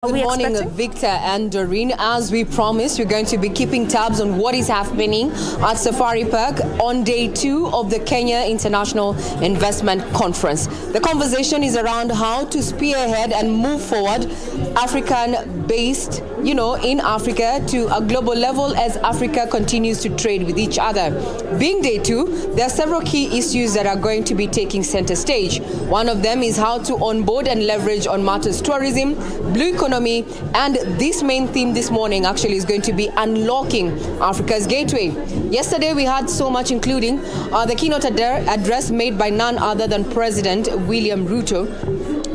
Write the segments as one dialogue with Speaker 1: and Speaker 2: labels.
Speaker 1: Good morning, Victor and Doreen. As we promised, we're going to be keeping tabs on what is happening at Safari Park on day 2 of the Kenya International Investment Conference. The conversation is around how to spearhead and move forward African-based, in Africa to a global level as Africa continues to trade with each other. Being day 2, there are several key issues that are going to be taking center stage. One of them is how to onboard and leverage on matters tourism, blue economy, and this main theme this morning actually is going to be unlocking Africa's gateway. Yesterday we had so much, including the keynote address made by none other than President William Ruto,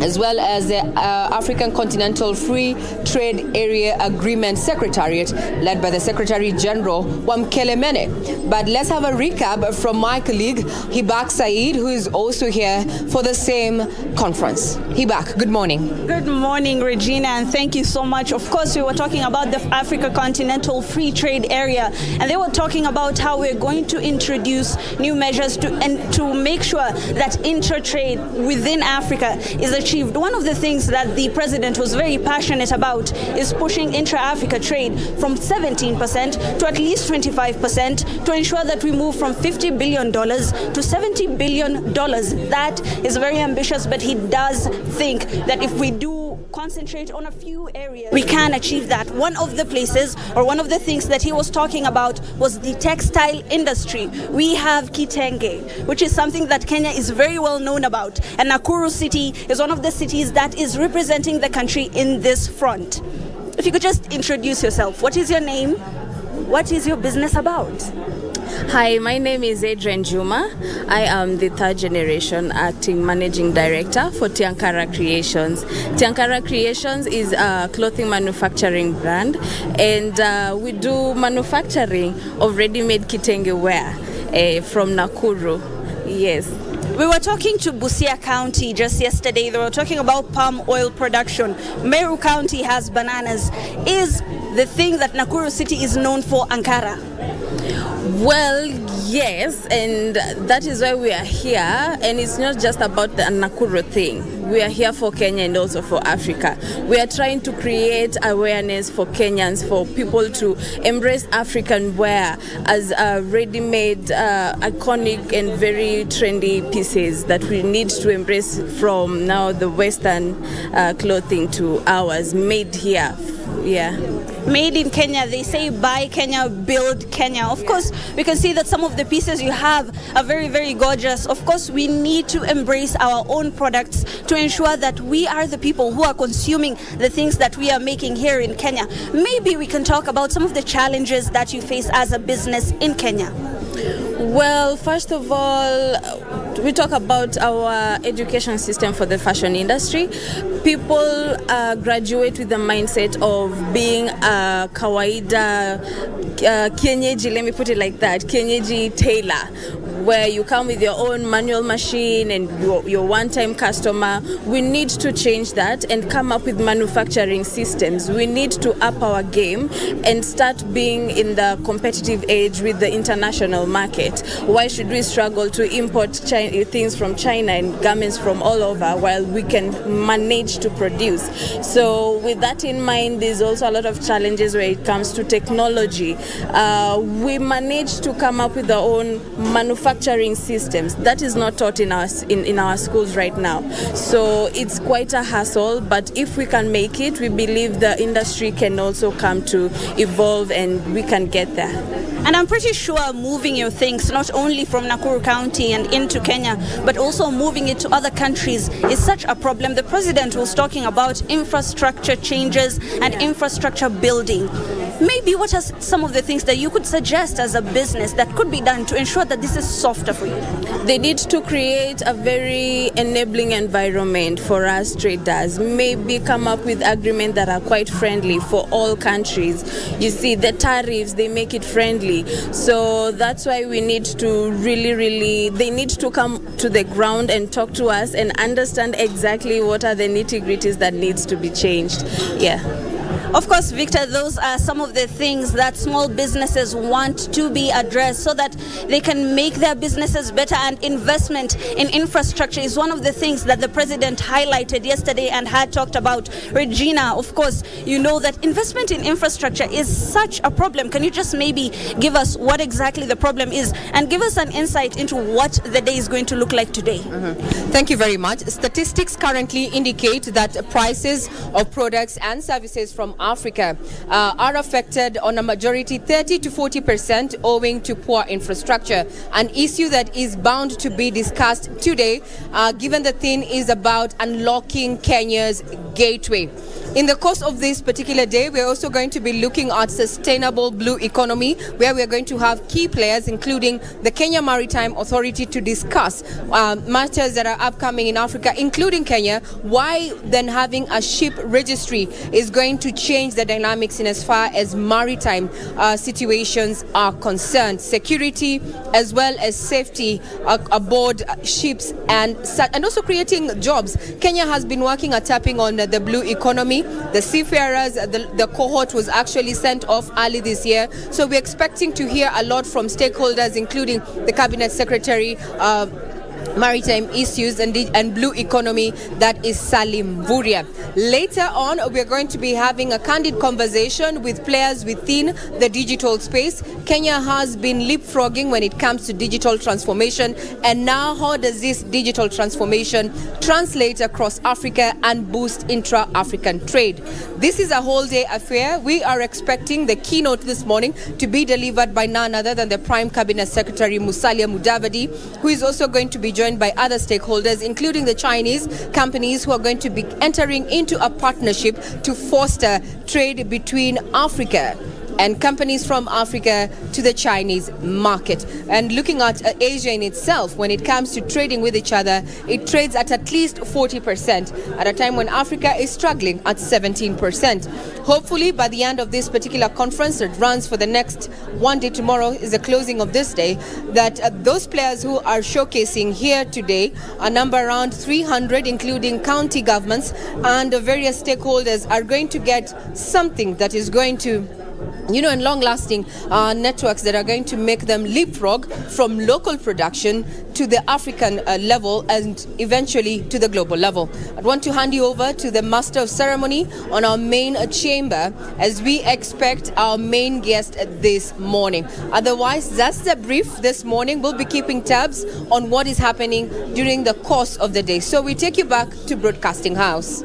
Speaker 1: as well as the African Continental Free Trade Area Agreement Secretariat, led by the Secretary General Wamkele Mene. But let's have a recap from my colleague Hibak Said, who is also here for the same conference. Hibak, good morning.
Speaker 2: Good morning, Regina, and thank you so much. Of course, we were talking about the Africa Continental Free Trade Area, and they were talking about how we're going to introduce new measures to make sure that inter-trade within Africa is achieved. One of the things that the president was very passionate about is pushing intra-Africa trade from 17% to at least 25% to ensure that we move from $50 billion to $70 billion. That is very ambitious, but he does think that if we do concentrate on a few areas, we can achieve that. One of the places, or one of the things that he was talking about, was the textile industry. We have Kitenge, which is something that Kenya is very well known about, and Nakuru City is one of the cities that is representing the country in this front. If you could just introduce yourself. What is your name? What is your business about?
Speaker 3: Hi, my name is Adrian Juma. I am the 3rd generation acting managing director for Tiankara Creations. Tiankara Creations is a clothing manufacturing brand, and we do manufacturing of ready-made kitenge wear from Nakuru. Yes.
Speaker 2: We were talking to Busia County just yesterday. They were talking about palm oil production. Meru County has bananas. Is the thing that Nakuru City is known for Ankara?
Speaker 3: Well, yes, and that is why we are here. And it's not just about the Nakuru thing. We are here for Kenya and also for Africa. We are trying to create awareness for Kenyans, for people to embrace African wear as ready-made, iconic and very trendy pieces that we need to embrace from now the Western clothing to ours, made here. Yeah.
Speaker 2: Made in Kenya. They say buy Kenya, build Kenya. Of course, we can see that some of the pieces you have are very, very gorgeous. Of course, we need to embrace our own products to ensure that we are the people who are consuming the things that we are making here in Kenya. Maybe we can talk about some of the challenges that you face as a business in Kenya.
Speaker 3: Well, first of all, we talk about our education system for the fashion industry. People graduate with the mindset of being a kawaida kienyeji, let me put it like that, kienyeji tailor, where you come with your own manual machine and your one-time customer. We need to change that and come up with manufacturing systems. We need to up our game and start being in the competitive age with the international market. Why should we struggle to import things from China and garments from all over while we can manage to produce? So with that in mind, there's also a lot of challenges when it comes to technology. We managed to come up with our own manufacturing systems. That is not taught in our schools right now. So it's quite a hassle, but if we can make it, we believe the industry can also come to evolve and we can get there.
Speaker 2: And I'm pretty sure moving your things not only from Nakuru County and into Kenya, but also moving it to other countries is such a problem. The president was talking about infrastructure changes and infrastructure building. Maybe what are some of the things that you could suggest as a business that could be done to ensure that this is softer for you?
Speaker 3: They need to create a very enabling environment for us traders. Maybe come up with agreements that are quite friendly for all countries. You see, the tariffs, they make it friendly. So that's why we need to they need to come to the ground and talk to us and understand exactly what are the nitty-gritties that needs to be changed. Yeah.
Speaker 2: Of course, Victor, those are some of the things that small businesses want to be addressed so that they can make their businesses better, and investment in infrastructure is one of the things that the president highlighted yesterday and had talked about. Regina, of course, you know that investment in infrastructure is such a problem. Can you just maybe give us what exactly the problem is and give us an insight into what the day is going to look like today?
Speaker 1: Thank you very much. Statistics currently indicate that prices of products and services from Africa are affected on a majority 30 to 40% owing to poor infrastructure, an issue that is bound to be discussed today, given the theme is about unlocking Kenya's gateway. In the course of this particular day, we're also going to be looking at sustainable blue economy, where we're going to have key players, including the Kenya Maritime Authority, to discuss matters that are upcoming in Africa, including Kenya. Why then having a ship registry is going to change the dynamics in as far as maritime situations are concerned. Security as well as safety aboard ships, and also creating jobs. Kenya has been working at tapping on the blue economy. The seafarers, the cohort was actually sent off early this year. So we're expecting to hear a lot from stakeholders, including the Cabinet Secretary, Maritime Issues and Blue Economy, that is Salim Vuria. Later on, we're going to be having a candid conversation with players within the digital space. Kenya has been leapfrogging when it comes to digital transformation, and now how does this digital transformation translate across Africa and boost intra-African trade? This is a whole day affair. We are expecting the keynote this morning to be delivered by none other than the Prime Cabinet Secretary Musalia Mudavadi, who is also going to be joined by other stakeholders, including the Chinese companies who are going to be entering into a partnership to foster trade between Africa and companies from Africa to the Chinese market. And looking at Asia in itself, when it comes to trading with each other, it trades at least 40% at a time when Africa is struggling at 17%. Hopefully, by the end of this particular conference that runs for the next one day, tomorrow is the closing of this day, that those players who are showcasing here today, a number around 300, including county governments and various stakeholders, are going to get something that is going to, and long-lasting networks that are going to make them leapfrog from local production to the African level and eventually to the global level. I want to hand you over to the Master of Ceremony on our main chamber as we expect our main guest this morning. Otherwise, that's the brief this morning. We'll be keeping tabs on what is happening during the course of the day. So we take you back to Broadcasting House.